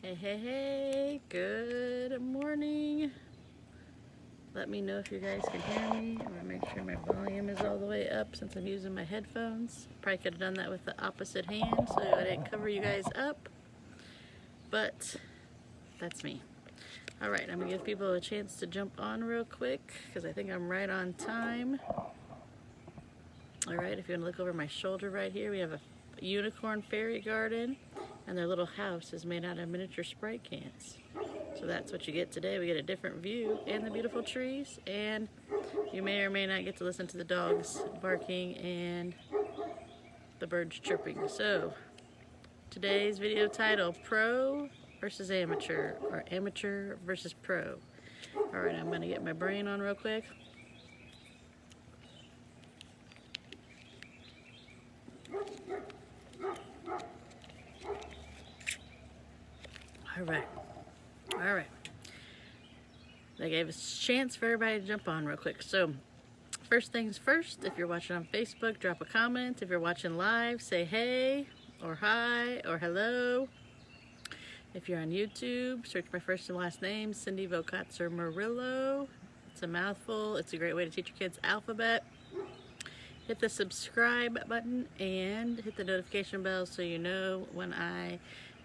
Hey, good morning. Let me know if you guys can hear me. I want to make sure my volume is all the way up since I'm using my headphones. Probably could have done that with the opposite hand so I didn't cover you guys up, but that's me. All right, I'm going to give people a chance to jump on real quick because I think I'm right on time. All right, if you want to look over my shoulder right here, we have a unicorn fairy garden, and their little house is made out of miniature Sprite cans. So that's what you get today. We get a different view and the beautiful trees, and you may or may not get to listen to the dogs barking and the birds chirping. So today's video title, Pro versus Amateur, or Amateur versus Pro. All right, I'm gonna get my brain on real quick. All right. They gave a chance for everybody to jump on real quick. So, first things first, if you're watching on Facebook, drop a comment. If you're watching live, say hey, or hi, or hello. If you're on YouTube, search my first and last name, Cindy Vochatzer-Murillo. It's a mouthful. It's a great way to teach your kids alphabet. Hit the subscribe button and hit the notification bell so you know when I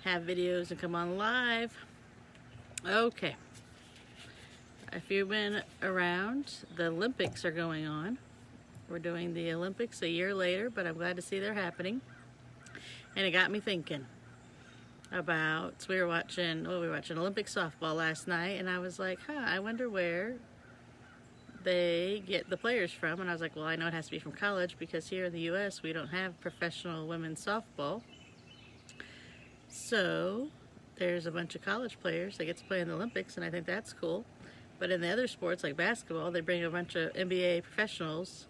have videos and come on live. Okay, if you've been around, the Olympics are going on. We're doing the Olympics a year later, but I'm glad to see they're happening. And it got me thinking about, we were watching Olympic softball last night, and I was like, I wonder where they get the players from. And I was like, well, I know it has to be from college because here in the US we don't have professional women's softball. So there's a bunch of college players that get to play in the Olympics, and I think that's cool. But in the other sports like basketball, they bring a bunch of NBA professionals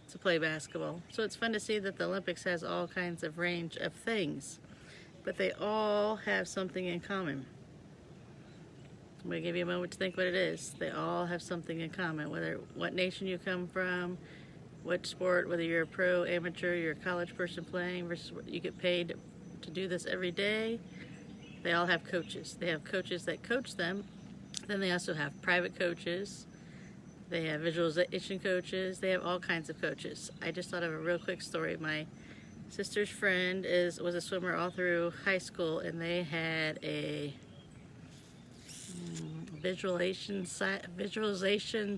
to play basketball. So it's fun to see that the Olympics has all kinds of range of things, but they all have something in common. I'm going to give you a moment to think what it is. They all have something in common, whether what nation you come from, what sport, whether you're a pro, amateur, you're a college person playing versus what you get paid to do this every day. They all have coaches. They have coaches that coach them. Then they also have private coaches. They have visualization coaches. They have all kinds of coaches. I just thought of a real quick story. My sister's friend was a swimmer all through high school, and they had a visualization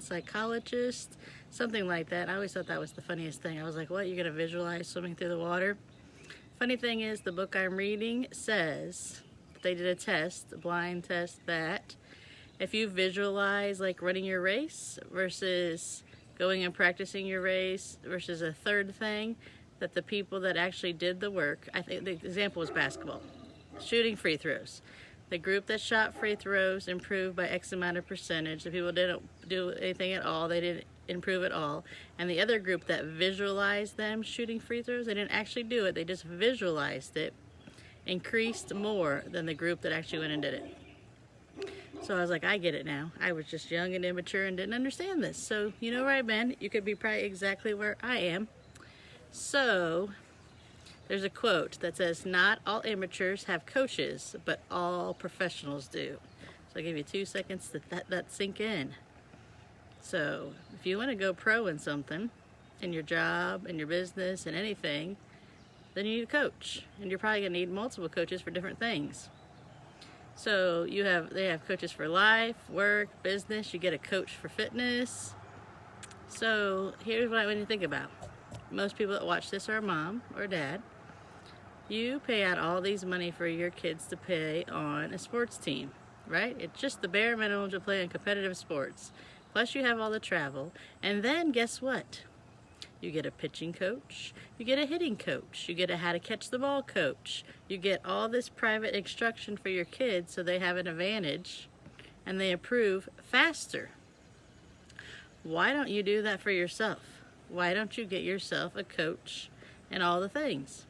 psychologist, something like that. I always thought that was the funniest thing. I was like, what, you're going to visualize swimming through the water? Funny thing is, the book I'm reading says they did a test, a blind test, that if you visualize like running your race versus going and practicing your race versus a third thing, that the people that actually did the work, I think the example was basketball, shooting free throws. The group that shot free throws improved by X amount of percentage. The people didn't do anything at all, they didn't improve at all. And the other group that visualized them shooting free throws, they didn't actually do it, they just visualized it, increased more than the group that actually went and did it. So I was like, I get it now. I was just young and immature and didn't understand this. So you know where I've been. You could be probably exactly where I am. So there's a quote that says, not all amateurs have coaches, but all professionals do. So I'll give you 2 seconds to let that sink in. So if you want to go pro in something, in your job, in your business, in anything, then you need a coach. And you're probably going to need multiple coaches for different things. So they have coaches for life, work, business. You get a coach for fitness. So here's what I want you to think about. Most people that watch this are mom or dad. You pay out all these money for your kids to play on a sports team, right? It's just the bare minimum to play in competitive sports. Plus you have all the travel. And then guess what? You get a pitching coach, you get a hitting coach, you get a how to catch the ball coach. You get all this private instruction for your kids so they have an advantage and they improve faster. Why don't you do that for yourself? Why don't you get yourself a coach and all the things?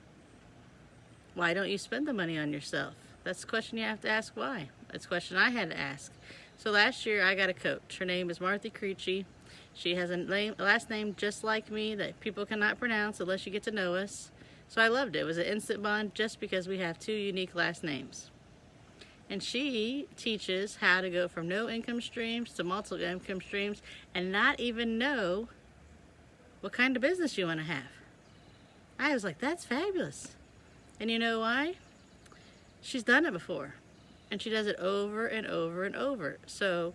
Why don't you spend the money on yourself? That's the question you have to ask why. That's the question I had to ask. So last year I got a coach. Her name is Martha Creechy. She has a last name just like me that people cannot pronounce unless you get to know us. So I loved it. It was an instant bond just because we have two unique last names. And she teaches how to go from no income streams to multiple income streams and not even know what kind of business you want to have. I was like, that's fabulous. And you know why? She's done it before. And she does it over and over and over. So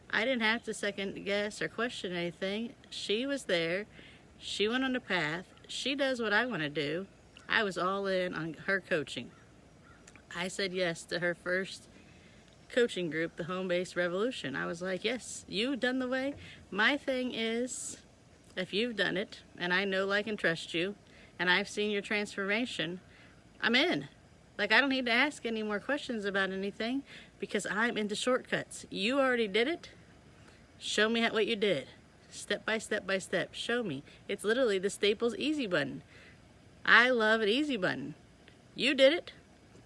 I didn't have to second guess or question anything. She was there. She went on the path. She does what I want to do. I was all in on her coaching. I said yes to her first coaching group, the Home-Based Revolution. I was like, yes, you've done the way. My thing is, if you've done it, and I know, like, and trust you, and I've seen your transformation, I'm in. Like, I don't need to ask any more questions about anything because I'm into shortcuts. You already did it. Show me what you did. Step by step by step. Show me. It's literally the Staples easy button. I love an easy button. You did it.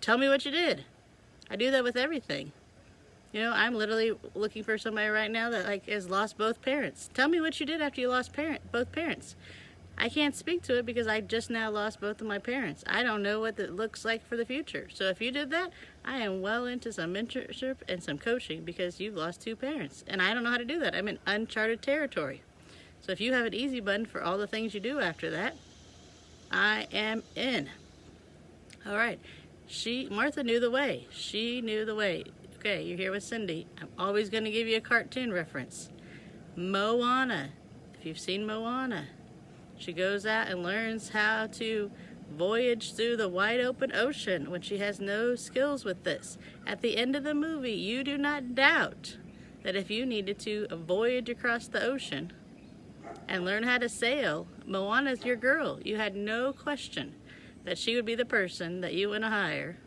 Tell me what you did. I do that with everything. You know, I'm literally looking for somebody right now that like has lost both parents. Tell me what you did after you lost both parents. I can't speak to it because I just now lost both of my parents. I don't know what that looks like for the future. So if you did that, I am well into some mentorship and some coaching because you've lost 2 parents. And I don't know how to do that. I'm in uncharted territory. So if you have an easy button for all the things you do after that, I am in. All right. Martha knew the way. She knew the way. Okay, you're here with Cindy. I'm always going to give you a cartoon reference. Moana. If you've seen Moana, she goes out and learns how to voyage through the wide open ocean when she has no skills with this. At the end of the movie, you do not doubt that if you needed to voyage across the ocean and learn how to sail, Moana's your girl. You had no question that she would be the person that you want to hire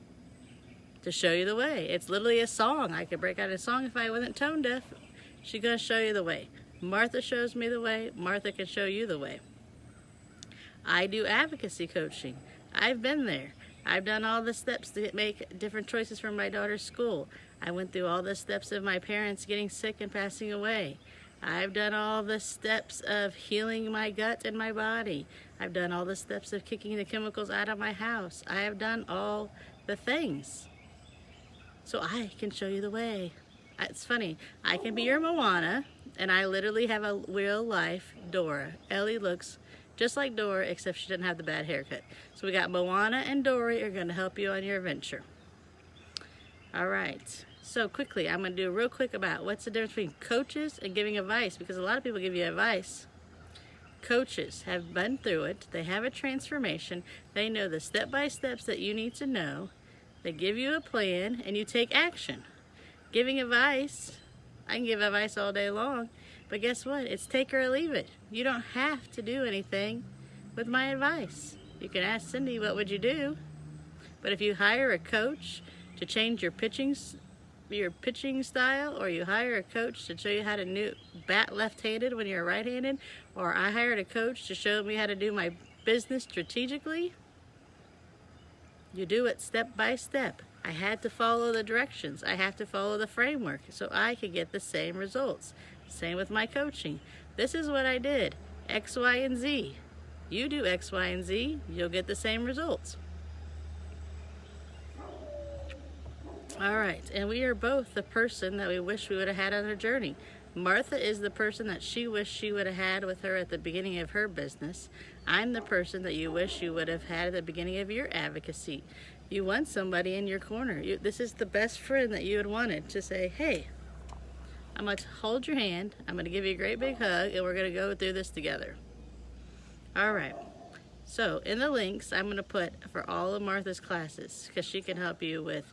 to show you the way. It's literally a song. I could break out a song if I wasn't tone deaf. She's going to show you the way. Martha shows me the way. Martha can show you the way. I do advocacy coaching. I've been there. I've done all the steps to make different choices for my daughter's school. I went through all the steps of my parents getting sick and passing away. I've done all the steps of healing my gut and my body. I've done all the steps of kicking the chemicals out of my house. I have done all the things. So I can show you the way. It's funny. I can be your Moana, and I literally have a real-life Dora. Ellie looks just like Dora, except she doesn't have the bad haircut. So we got Moana and Dory are going to help you on your adventure. All right. So quickly, I'm going to do real quick about what's the difference between coaches and giving advice, because a lot of people give you advice. Coaches have been through it. They have a transformation. They know the step-by-steps that you need to know. They give you a plan, and you take action. Giving advice, I can give advice all day long, but guess what? It's take or leave it. You don't have to do anything with my advice. You can ask Cindy, what would you do? But if you hire a coach to change your pitching style, or you hire a coach to show you how to bat left-handed when you're right-handed, or I hired a coach to show me how to do my business strategically, you do it step by step. I had to follow the directions. I have to follow the framework so I could get the same results. Same with my coaching. This is what I did. X, Y, and Z. You do X, Y, and Z, you'll get the same results. All right, and we are both the person that we wish we would have had on our journey. Martha is the person that she wished she would have had with her at the beginning of her business. I'm the person that you wish you would have had at the beginning of your advocacy. You want somebody in your corner. This is the best friend that you had wanted to say, hey, I'm going to hold your hand, I'm going to give you a great big hug, and we're going to go through this together. All right. So in the links, I'm going to put for all of Martha's classes, because she can help you with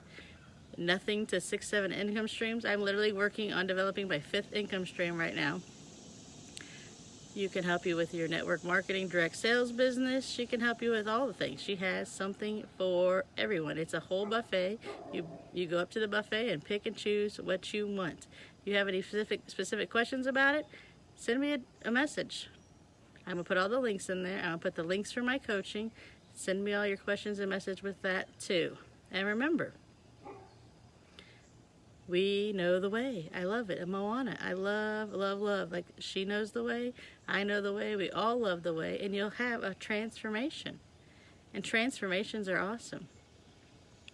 nothing to 6, 7 income streams. I'm literally working on developing my 5th income stream right now. You can help you with your network marketing, direct sales business. She can help you with all the things. She has something for everyone. It's a whole buffet. You go up to the buffet and pick and choose what you want. If you have any specific questions about it, send me a message. I'm going to put all the links in there. I'm going to put the links for my coaching. Send me all your questions and message with that too. And remember, we know the way. I love it. And Moana, I love, love, love. Like, she knows the way. I know the way. We all love the way. And you'll have a transformation. And transformations are awesome.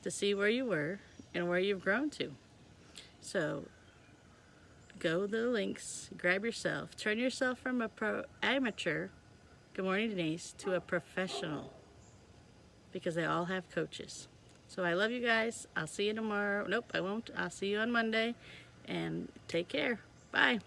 To see where you were and where you've grown to. So go to the links, grab yourself, turn yourself from a amateur, good morning Denise, to a professional, because they all have coaches. So I love you guys. I'll see you tomorrow. Nope, I won't. I'll see you on Monday, and take care. Bye.